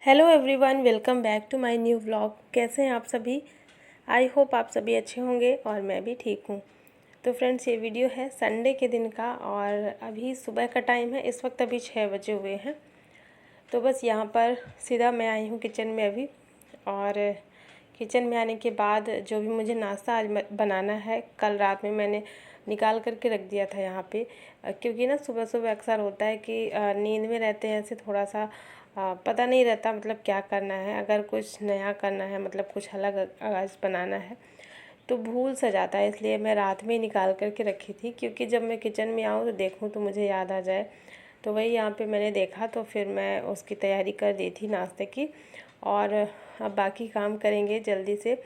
Hello everyone, welcome back to my new vlog. कैसे हैं आप सभी? आई होप आप सभी अच्छे होंगे और मैं भी ठीक हूँ। तो फ्रेंड्स, ये वीडियो है संडे के दिन का और अभी सुबह का टाइम है। इस वक्त अभी 6 बजे हुए हैं। तो बस यहाँ पर सीधा मैं आई हूँ किचन में अभी। और किचन में आने के बाद जो भी मुझे नाश्ता आज बनाना है, कल रात में मैंने निकाल करके रख दिया था यहाँ पे। क्योंकि ना सुबह सुबह अक्सर होता है कि नींद में रहते हैं, ऐसे थोड़ा सा पता नहीं रहता मतलब क्या करना है। अगर कुछ नया करना है, मतलब कुछ अलग आज बनाना है, तो भूल सा जाता है। इसलिए मैं रात में ही निकाल करके रखी थी, क्योंकि जब मैं किचन में आऊँ तो देखूँ तो मुझे याद आ जाए। तो वही यहाँ पे मैंने देखा, तो फिर मैं उसकी तैयारी कर दी थी नाश्ते की। और अब बाकी काम करेंगे जल्दी से।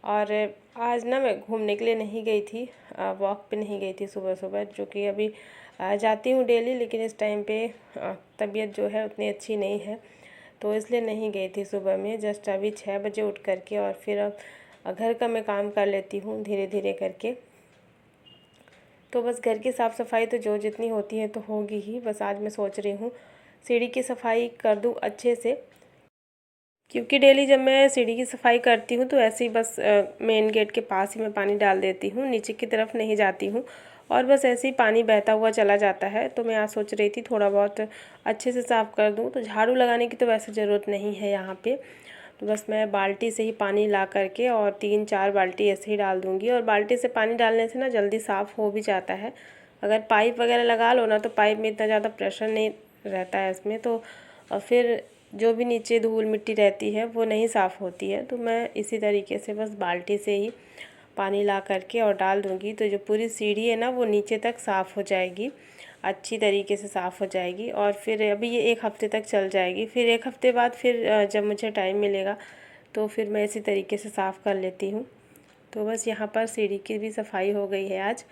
और आज ना मैं घूमने के लिए नहीं गई थी, वॉक पे नहीं गई थी सुबह सुबह, जो कि अभी जाती हूँ डेली, लेकिन इस टाइम पे तबीयत जो है उतनी अच्छी नहीं है, तो इसलिए नहीं गई थी सुबह में। जस्ट अभी 6 बजे उठ करके और फिर अब घर का मैं काम कर लेती हूँ धीरे धीरे करके। तो बस घर की साफ़ सफाई तो जो जितनी होती है तो होगी ही। बस आज मैं सोच रही हूँ सीढ़ी की सफाई कर दूँ अच्छे से, क्योंकि डेली जब मैं सीढ़ी की सफाई करती हूँ तो ऐसे ही बस मेन गेट के पास ही मैं पानी डाल देती हूँ, नीचे की तरफ नहीं जाती हूँ, और बस ऐसे ही पानी बहता हुआ चला जाता है। तो मैं आज सोच रही थी थोड़ा बहुत अच्छे से साफ़ कर दूँ। तो झाड़ू लगाने की तो वैसे ज़रूरत नहीं है यहाँ पे। तो बस मैं बाल्टी से ही पानी ला करके और 3-4 बाल्टी ऐसे ही डाल दूँगी। और बाल्टी से पानी डालने से ना जल्दी साफ़ हो भी जाता है। अगर पाइप वगैरह लगा लो ना, तो पाइप में इतना ज़्यादा प्रेशर नहीं रहता है इसमें, तो फिर जो भी नीचे धूल मिट्टी रहती है वो नहीं साफ़ होती है। तो मैं इसी तरीके से बस बाल्टी से ही पानी ला करके और डाल दूँगी, तो जो पूरी सीढ़ी है ना वो नीचे तक साफ़ हो जाएगी, अच्छी तरीके से साफ़ हो जाएगी। और फिर अभी ये 1 हफ़्ते तक चल जाएगी। फिर 1 हफ़्ते बाद फिर जब मुझे टाइम मिलेगा तो फिर मैं इसी तरीके से साफ़ कर लेती हूँ। तो बस यहाँ पर सीढ़ी की भी सफाई हो गई है आज।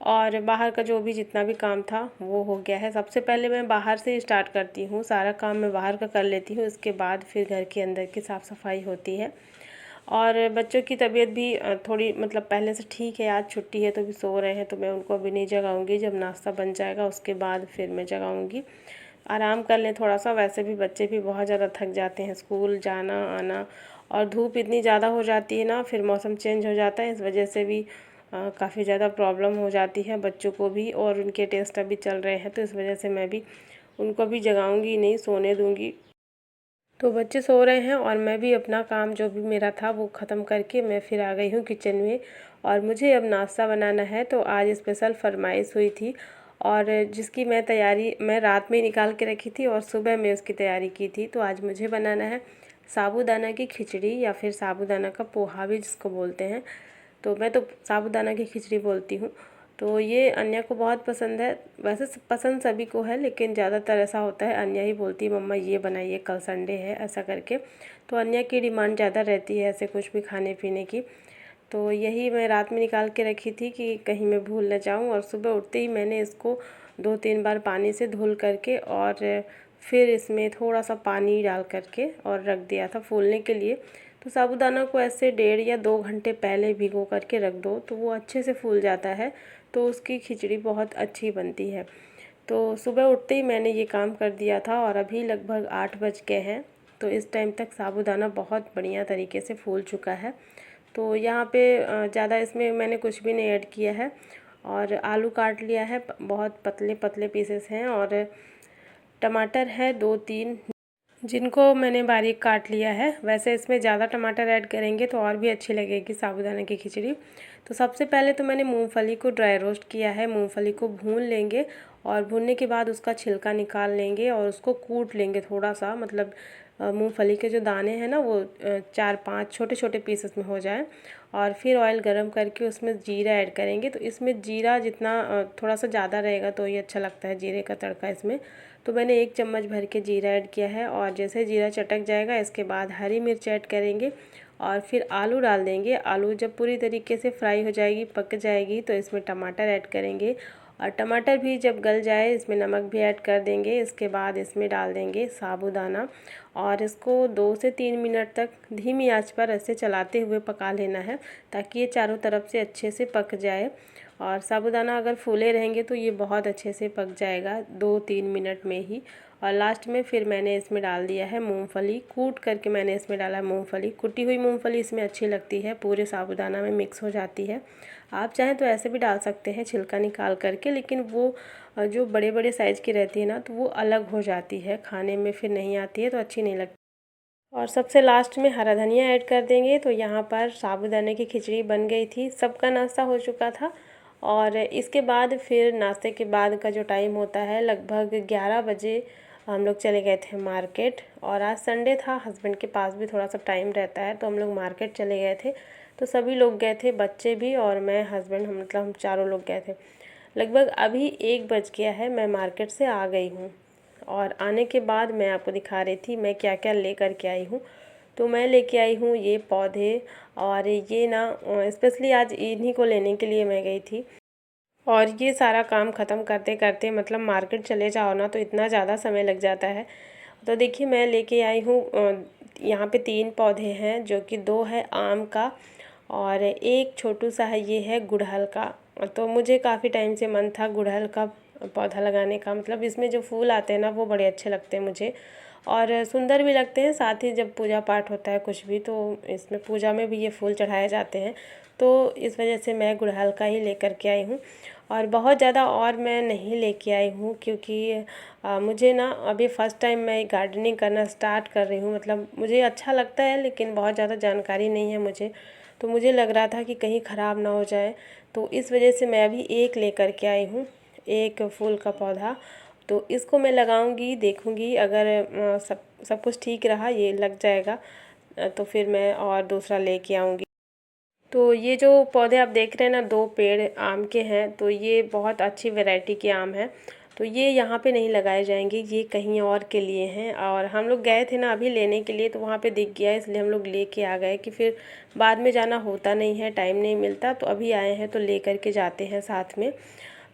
और बाहर का जो भी जितना भी काम था वो हो गया है। सबसे पहले मैं बाहर से स्टार्ट करती हूँ, सारा काम मैं बाहर का कर लेती हूँ, उसके बाद फिर घर के अंदर की साफ़ सफाई होती है। और बच्चों की तबीयत भी थोड़ी मतलब पहले से ठीक है। आज छुट्टी है तो भी सो रहे हैं, तो मैं उनको अभी नहीं जगाऊंगी। जब नाश्ता बन जाएगा उसके बाद फिर मैं जगाऊंगी, आराम कर लें थोड़ा सा। वैसे भी बच्चे भी बहुत ज़्यादा थक जाते हैं, स्कूल जाना आना, और धूप इतनी ज़्यादा हो जाती है ना, फिर मौसम चेंज हो जाता है, इस वजह से भी काफ़ी ज़्यादा प्रॉब्लम हो जाती है बच्चों को भी। और उनके टेस्ट अभी चल रहे हैं, तो इस वजह से मैं भी उनको भी जगाऊंगी नहीं, सोने दूंगी। तो बच्चे सो रहे हैं और मैं भी अपना काम जो भी मेरा था वो ख़त्म करके मैं फिर आ गई हूँ किचन में। और मुझे अब नाश्ता बनाना है। तो आज स्पेशल फरमाइश हुई थी, और जिसकी मैं तैयारी मैं रात में ही निकाल के रखी थी और सुबह में उसकी तैयारी की थी। तो आज मुझे बनाना है साबूदाना की खिचड़ी, या फिर साबूदाना का पोहा भी जिसको बोलते हैं। तो मैं तो साबूदाना की खिचड़ी बोलती हूँ। तो ये अन्या को बहुत पसंद है। वैसे पसंद सभी को है, लेकिन ज़्यादातर ऐसा होता है अन्या ही बोलती है मम्मा ये बनाइए, कल संडे है, ऐसा करके। तो अन्या की डिमांड ज़्यादा रहती है ऐसे कुछ भी खाने पीने की। तो यही मैं रात में निकाल के रखी थी कि कहीं मैं भूल न जाऊँ। और सुबह उठते ही मैंने इसको 2-3 बार पानी से धुल करके और फिर इसमें थोड़ा सा पानी डाल करके और रख दिया था फूलने के लिए। तो साबूदाना को ऐसे 1.5 या 2 घंटे पहले भिगो करके रख दो, तो वो अच्छे से फूल जाता है, तो उसकी खिचड़ी बहुत अच्छी बनती है। तो सुबह उठते ही मैंने ये काम कर दिया था और अभी लगभग 8 बज गए हैं। तो इस टाइम तक साबूदाना बहुत बढ़िया तरीके से फूल चुका है। तो यहाँ पे ज़्यादा इसमें मैंने कुछ भी नहीं ऐड किया है। और आलू काट लिया है, बहुत पतले पतले पीसेस हैं। और टमाटर है 2-3, जिनको मैंने बारीक काट लिया है। वैसे इसमें ज़्यादा टमाटर ऐड करेंगे तो और भी अच्छी लगेगी साबूदाना की खिचड़ी। तो सबसे पहले तो मैंने मूंगफली को ड्राई रोस्ट किया है। मूंगफली को भून लेंगे और भूनने के बाद उसका छिलका निकाल लेंगे और उसको कूट लेंगे थोड़ा सा, मतलब मूंगफली के जो दाने हैं ना वो 4-5 छोटे छोटे पीसेस में हो जाए। और फिर ऑयल गरम करके उसमें जीरा ऐड करेंगे। तो इसमें जीरा जितना थोड़ा सा ज़्यादा रहेगा तो ये अच्छा लगता है जीरे का तड़का इसमें। तो मैंने 1 चम्मच भर के जीरा ऐड किया है। और जैसे जीरा चटक जाएगा इसके बाद हरी मिर्च ऐड करेंगे और फिर आलू डाल देंगे। आलू जब पूरी तरीके से फ्राई हो जाएगी, पक जाएगी, तो इसमें टमाटर ऐड करेंगे। और टमाटर भी जब गल जाए इसमें नमक भी ऐड कर देंगे। इसके बाद इसमें डाल देंगे साबूदाना और इसको 2 से 3 मिनट तक धीमी आंच पर ऐसे चलाते हुए पका लेना है, ताकि ये चारों तरफ से अच्छे से पक जाए। और साबूदाना अगर फूले रहेंगे तो ये बहुत अच्छे से पक जाएगा 2-3 मिनट में ही। और लास्ट में फिर मैंने इसमें डाल दिया है मूंगफली, कूट करके मैंने इसमें डाला है मूंगफली। कुटी हुई मूंगफली इसमें अच्छी लगती है, पूरे साबूदाना में मिक्स हो जाती है। आप चाहें तो ऐसे भी डाल सकते हैं छिलका निकाल करके, लेकिन वो जो बड़े बड़े साइज़ की रहती है ना तो वो अलग हो जाती है, खाने में फिर नहीं आती है तो अच्छी नहीं लगती। और सबसे लास्ट में हरा धनिया ऐड कर देंगे। तो यहाँ पर साबूदाने की खिचड़ी बन गई थी, सबका नाश्ता हो चुका था। और इसके बाद फिर नाश्ते के बाद का जो टाइम होता है लगभग 11 बजे हम लोग चले गए थे मार्केट। और आज संडे था, हस्बैंड के पास भी थोड़ा सा टाइम रहता है तो हम लोग मार्केट चले गए थे। तो सभी लोग गए थे, बच्चे भी और मैं, हस्बैंड, हम मतलब हम चारों लोग गए थे। लगभग अभी 1 बज गया है, मैं मार्केट से आ गई हूँ। और आने के बाद मैं आपको दिखा रही थी मैं क्या क्या ले कर के आई हूँ। तो मैं लेके आई हूँ ये पौधे, और ये ना स्पेशली आज इन्हीं को लेने के लिए मैं गई थी। और ये सारा काम ख़त्म करते करते मतलब मार्केट चले जाओ ना तो इतना ज़्यादा समय लग जाता है। तो देखिए मैं लेके आई हूँ यहाँ पे 3 पौधे हैं, जो कि 2 है आम का और एक छोटू सा है, ये है गुड़हल का। तो मुझे काफ़ी टाइम से मन था गुड़हल का पौधा लगाने का, मतलब इसमें जो फूल आते हैं ना वो बड़े अच्छे लगते हैं मुझे और सुंदर भी लगते हैं। साथ ही जब पूजा पाठ होता है कुछ भी तो इसमें पूजा में भी ये फूल चढ़ाए जाते हैं। तो इस वजह से मैं गुड़हल का ही लेकर के आई हूँ। और बहुत ज़्यादा और मैं नहीं लेके आई हूँ, क्योंकि मुझे ना अभी फ़र्स्ट टाइम मैं गार्डनिंग करना स्टार्ट कर रही हूँ। मतलब मुझे अच्छा लगता है लेकिन बहुत ज़्यादा जानकारी नहीं है मुझे। तो मुझे लग रहा था कि कहीं ख़राब ना हो जाए, तो इस वजह से मैं अभी एक लेकर के आई हूँ, एक फूल का पौधा। तो इसको मैं लगाऊंगी, देखूंगी अगर सब कुछ ठीक रहा, ये लग जाएगा तो फिर मैं और दूसरा लेके आऊँगी। तो ये जो पौधे आप देख रहे हैं ना, 2 पेड़ आम के हैं, तो ये बहुत अच्छी वैरायटी के आम हैं। तो ये यहाँ पे नहीं लगाए जाएंगे, ये कहीं और के लिए हैं। और हम लोग गए थे ना अभी लेने के लिए, तो वहाँ पे दिख गया इसलिए हम लोग लेके आ गए कि फिर बाद में जाना होता नहीं है, टाइम नहीं मिलता। तो अभी आए हैं तो ले करके जाते हैं साथ में।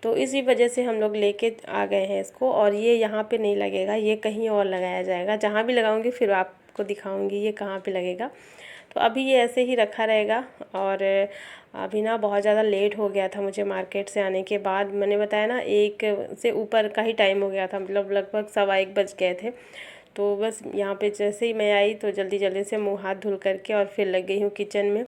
तो इसी वजह से हम लोग लेके आ गए हैं इसको। और ये यहाँ पे नहीं लगेगा, ये कहीं और लगाया जाएगा। जहाँ भी लगाऊंगी फिर आपको दिखाऊंगी ये कहाँ पे लगेगा। तो अभी ये ऐसे ही रखा रहेगा। और अभी ना बहुत ज़्यादा लेट हो गया था मुझे मार्केट से आने के बाद, मैंने बताया ना 1 से ऊपर का ही टाइम हो गया था, मतलब लगभग 1:15 बज गए थे। तो बस यहाँ पे जैसे ही मैं आई तो जल्दी जल्दी से मुँह हाथ धुल करके और फिर लग गई हूँ किचन में।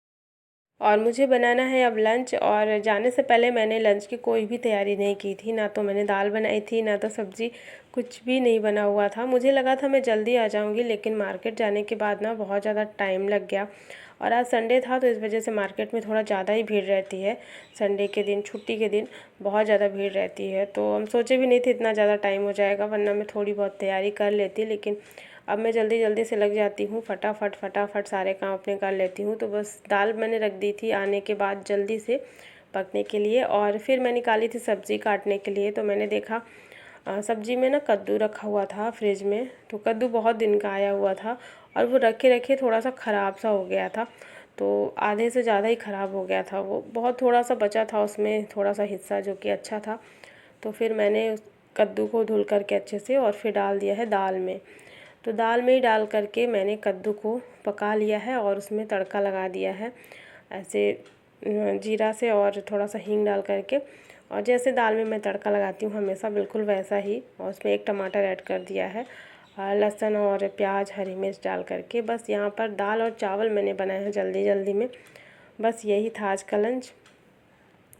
और मुझे बनाना है अब लंच। और जाने से पहले मैंने लंच की कोई भी तैयारी नहीं की थी, ना तो मैंने दाल बनाई थी ना तो सब्ज़ी, कुछ भी नहीं बना हुआ था। मुझे लगा था मैं जल्दी आ जाऊंगी, लेकिन मार्केट जाने के बाद ना बहुत ज़्यादा टाइम लग गया। और आज संडे था तो इस वजह से मार्केट में थोड़ा ज़्यादा ही भीड़ रहती है। संडे के दिन, छुट्टी के दिन बहुत ज़्यादा भीड़ रहती है। तो हम सोचे भी नहीं थे इतना ज़्यादा टाइम हो जाएगा, वरना मैं थोड़ी बहुत तैयारी कर लेती। लेकिन अब मैं जल्दी जल्दी से लग जाती हूँ, फटाफट सारे काम अपने कर लेती हूँ। तो बस दाल मैंने रख दी थी आने के बाद जल्दी से पकने के लिए। और फिर मैं निकाली थी सब्ज़ी काटने के लिए, तो मैंने देखा सब्ज़ी में ना कद्दू रखा हुआ था फ्रिज में। तो कद्दू बहुत दिन का आया हुआ था और वो रखे रखे थोड़ा सा ख़राब सा हो गया था। तो आधे से ज़्यादा ही ख़राब हो गया था वो, बहुत थोड़ा सा बचा था उसमें, थोड़ा सा हिस्सा जो कि अच्छा था। तो फिर मैंने उस कद्दू को धुल करके अच्छे से और फिर डाल दिया है दाल में। तो दाल में ही डाल करके मैंने कद्दू को पका लिया है और उसमें तड़का लगा दिया है ऐसे जीरा से और थोड़ा सा हींग डाल करके। और जैसे दाल में मैं तड़का लगाती हूँ हमेशा, बिल्कुल वैसा ही। और उसमें 1 टमाटर ऐड कर दिया है, लहसुन और प्याज, हरी मिर्च डाल करके। बस यहाँ पर दाल और चावल मैंने बनाए हैं जल्दी जल्दी में। बस यही था आज का लंच।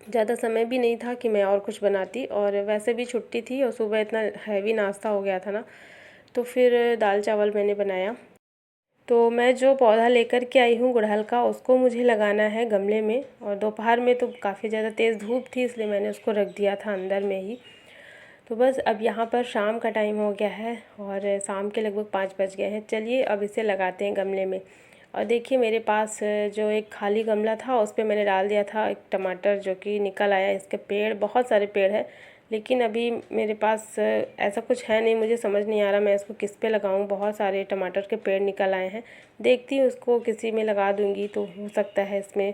ज़्यादा समय भी नहीं था कि मैं और कुछ बनाती, और वैसे भी छुट्टी थी और सुबह इतना हैवी नाश्ता हो गया था ना, तो फिर दाल चावल मैंने बनाया। तो मैं जो पौधा लेकर के आई हूँ गुड़हल का, उसको मुझे लगाना है गमले में। और दोपहर में तो काफ़ी ज़्यादा तेज़ धूप थी, इसलिए मैंने उसको रख दिया था अंदर में ही। तो बस अब यहाँ पर शाम का टाइम हो गया है और शाम के लगभग 5 बज गए हैं। चलिए अब इसे लगाते हैं गमले में। और देखिए मेरे पास जो एक खाली गमला था उस पर मैंने डाल दिया था एक टमाटर, जो कि निकल आया। इसके पेड़, बहुत सारे पेड़ हैं, लेकिन अभी मेरे पास ऐसा कुछ है नहीं। मुझे समझ नहीं आ रहा मैं इसको किस पे लगाऊं। बहुत सारे टमाटर के पेड़ निकल आए हैं, देखती हूँ उसको किसी में लगा दूंगी तो हो सकता है इसमें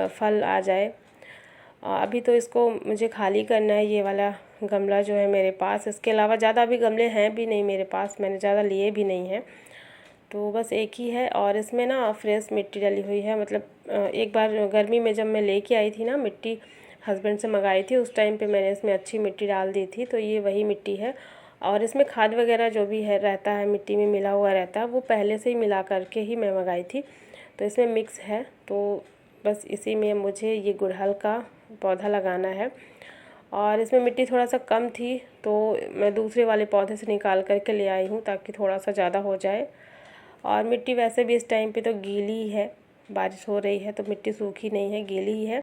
फल आ जाए। अभी तो इसको मुझे खाली करना है, ये वाला गमला जो है मेरे पास। इसके अलावा ज़्यादा अभी गमले हैं भी नहीं मेरे पास, मैंने ज़्यादा लिए भी नहीं हैं। तो बस एक ही है और इसमें ना फ्रेश मिट्टी डली हुई है। मतलब एक बार गर्मी में जब मैं लेके आई थी ना मिट्टी, हस्बैंड से मंगाई थी, उस टाइम पे मैंने इसमें अच्छी मिट्टी डाल दी थी। तो ये वही मिट्टी है और इसमें खाद वगैरह जो भी है रहता है, मिट्टी में मिला हुआ रहता है, वो पहले से ही मिला करके ही मैं मंगाई थी। तो इसमें मिक्स है, तो बस इसी में मुझे ये गुड़हल का पौधा लगाना है। और इसमें मिट्टी थोड़ा सा कम थी, तो मैं दूसरे वाले पौधे से निकाल करके ले आई हूँ ताकि थोड़ा सा ज़्यादा हो जाए। और मिट्टी वैसे भी इस टाइम पे तो गीली ही है, बारिश हो रही है तो मिट्टी सूखी नहीं है, गीली ही है।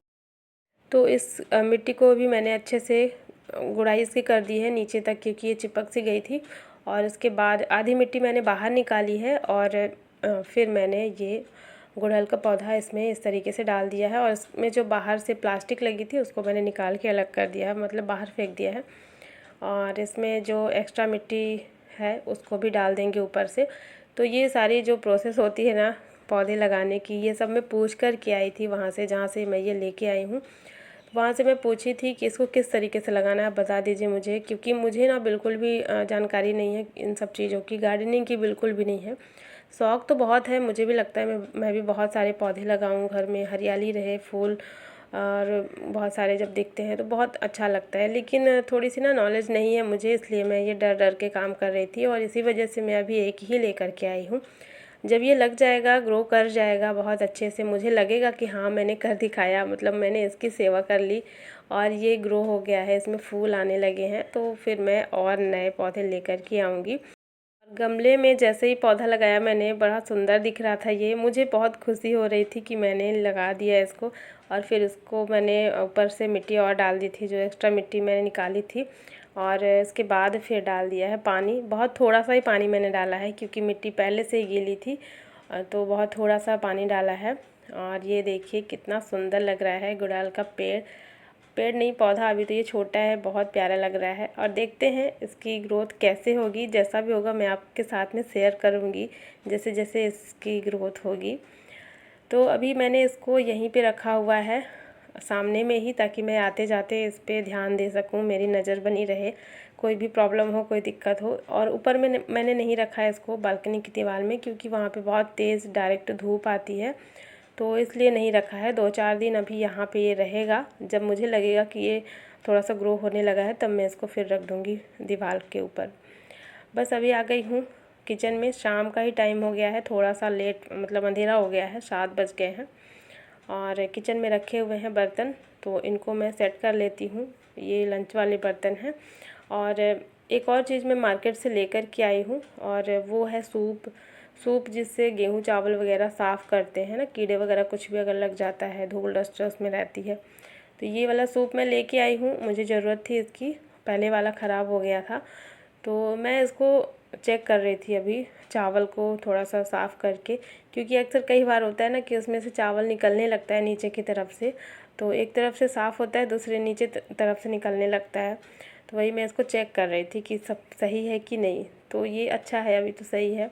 तो इस मिट्टी को भी मैंने अच्छे से गुड़ाई इसकी कर दी है नीचे तक, क्योंकि ये चिपक सी गई थी। और इसके बाद आधी मिट्टी मैंने बाहर निकाली है और फिर मैंने ये गुड़हल का पौधा इसमें इस तरीके से डाल दिया है। और इसमें जो बाहर से प्लास्टिक लगी थी उसको मैंने निकाल के अलग कर दिया है, मतलब बाहर फेंक दिया है। और इसमें जो एक्स्ट्रा मिट्टी है उसको भी डाल देंगे ऊपर से। तो ये सारी जो प्रोसेस होती है ना पौधे लगाने की, ये सब मैं पूछ कर के आई थी वहाँ से, जहाँ से मैं ये लेके आई हूँ। वहाँ से मैं पूछी थी कि इसको किस तरीके से लगाना है, आप बता दीजिए मुझे, क्योंकि मुझे ना बिल्कुल भी जानकारी नहीं है इन सब चीज़ों की, गार्डनिंग की बिल्कुल भी नहीं है। शौक़ तो बहुत है, मुझे भी लगता है मैं भी बहुत सारे पौधे लगाऊं, घर में हरियाली रहे, फूल और बहुत सारे जब दिखते हैं तो बहुत अच्छा लगता है। लेकिन थोड़ी सी ना नॉलेज नहीं है मुझे, इसलिए मैं ये डर डर के काम कर रही थी और इसी वजह से मैं अभी एक ही लेकर के आई हूँ। जब ये लग जाएगा, ग्रो कर जाएगा बहुत अच्छे से, मुझे लगेगा कि हाँ मैंने कर दिखाया, मतलब मैंने इसकी सेवा कर ली और ये ग्रो हो गया है, इसमें फूल आने लगे हैं, तो फिर मैं और नए पौधे लेकर के आऊँगी। गमले में जैसे ही पौधा लगाया मैंने, बड़ा सुंदर दिख रहा था ये, मुझे बहुत खुशी हो रही थी कि मैंने लगा दिया इसको। और फिर इसको मैंने ऊपर से मिट्टी और डाल दी थी, जो एक्स्ट्रा मिट्टी मैंने निकाली थी। और इसके बाद फिर डाल दिया है पानी, बहुत थोड़ा सा ही पानी मैंने डाला है क्योंकि मिट्टी पहले से ही गीली थी, तो बहुत थोड़ा सा पानी डाला है। और ये देखिए कितना सुंदर लग रहा है गुड़हल का पेड़ नहीं पौधा, अभी तो ये छोटा है, बहुत प्यारा लग रहा है। और देखते हैं इसकी ग्रोथ कैसे होगी, जैसा भी होगा मैं आपके साथ में शेयर करूँगी जैसे जैसे इसकी ग्रोथ होगी। तो अभी मैंने इसको यहीं पे रखा हुआ है सामने में ही, ताकि मैं आते जाते इस पे ध्यान दे सकूं, मेरी नज़र बनी रहे, कोई भी प्रॉब्लम हो, कोई दिक्कत हो। और ऊपर मैंने नहीं रखा है इसको बालकनी की दीवार में, क्योंकि वहाँ पे बहुत तेज़ डायरेक्ट धूप आती है, तो इसलिए नहीं रखा है। 2-4 दिन अभी यहाँ पे ये रहेगा, जब मुझे लगेगा कि ये थोड़ा सा ग्रो होने लगा है तब मैं इसको फिर रख दूँगी दीवार के ऊपर। बस अभी आ गई हूँ किचन में, शाम का ही टाइम हो गया है, थोड़ा सा लेट, मतलब अंधेरा हो गया है, 7 बज गए हैं। और किचन में रखे हुए हैं बर्तन, तो इनको मैं सेट कर लेती हूँ। ये लंच वाले बर्तन हैं। और एक और चीज़ मैं मार्केट से लेकर के आई हूँ, और वो है सूप जिससे गेहूँ चावल वगैरह साफ़ करते हैं ना, कीड़े वगैरह कुछ भी अगर लग जाता है, धूल डस्ट उसमें रहती है, तो ये वाला सूप मैं लेके आई हूँ। मुझे ज़रूरत थी इसकी, पहले वाला ख़राब हो गया था, तो मैं इसको चेक कर रही थी अभी, चावल को थोड़ा सा साफ़ करके, क्योंकि अक्सर कई बार होता है ना कि उसमें से चावल निकलने लगता है नीचे की तरफ से, तो एक तरफ से साफ़ होता है, दूसरे नीचे तरफ से निकलने लगता है। तो वही मैं इसको चेक कर रही थी कि सब सही है कि नहीं। तो ये अच्छा है, अभी तो सही है।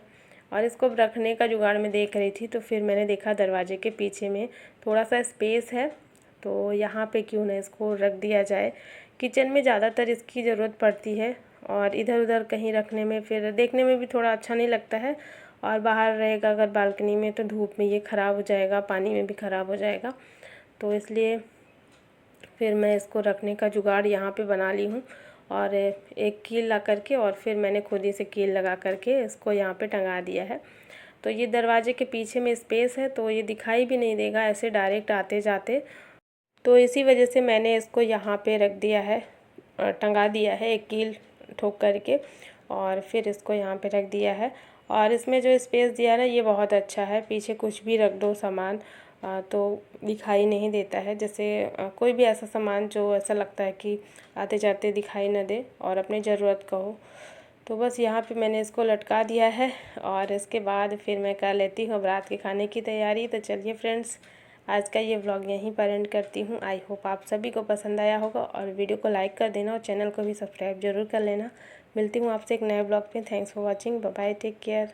और इसको रखने का जुगाड़ में देख रही थी, तो फिर मैंने देखा दरवाजे के पीछे में थोड़ा सा स्पेस है, तो यहाँ पे क्यों ना इसको रख दिया जाए। किचन में ज़्यादातर इसकी ज़रूरत पड़ती है, और इधर उधर कहीं रखने में फिर देखने में भी थोड़ा अच्छा नहीं लगता है। और बाहर रहेगा अगर बालकनी में, तो धूप में ये ख़राब हो जाएगा, पानी में भी ख़राब हो जाएगा, तो इसलिए फिर मैं इसको रखने का जुगाड़ यहाँ पे बना ली हूँ। और एक कील ला करके, और फिर मैंने खुद ही से कील लगा करके इसको यहाँ पे टंगा दिया है। तो ये दरवाजे के पीछे में स्पेस है, तो ये दिखाई भी नहीं देगा ऐसे डायरेक्ट आते जाते, तो इसी वजह से मैंने इसको यहाँ पे रख दिया है, टंगा दिया है एक कील ठोक करके, और फिर इसको यहाँ पे रख दिया है। और इसमें जो स्पेस दिया है ना, ये बहुत अच्छा है, पीछे कुछ भी रख दो सामान तो दिखाई नहीं देता है। जैसे कोई भी ऐसा सामान जो ऐसा लगता है कि आते जाते दिखाई न दे और अपनी ज़रूरत का हो, तो बस यहाँ पे मैंने इसको लटका दिया है। और इसके बाद फिर मैं कर लेती हूँ अब रात के खाने की तैयारी। तो चलिए फ्रेंड्स, आज का ये व्लॉग यहीं पर एंड करती हूँ। आई होप आप सभी को पसंद आया होगा, और वीडियो को लाइक कर देना और चैनल को भी सब्सक्राइब जरूर कर लेना। मिलती हूँ आपसे एक नए ब्लॉग में। Thanks for watching, bye bye, take care.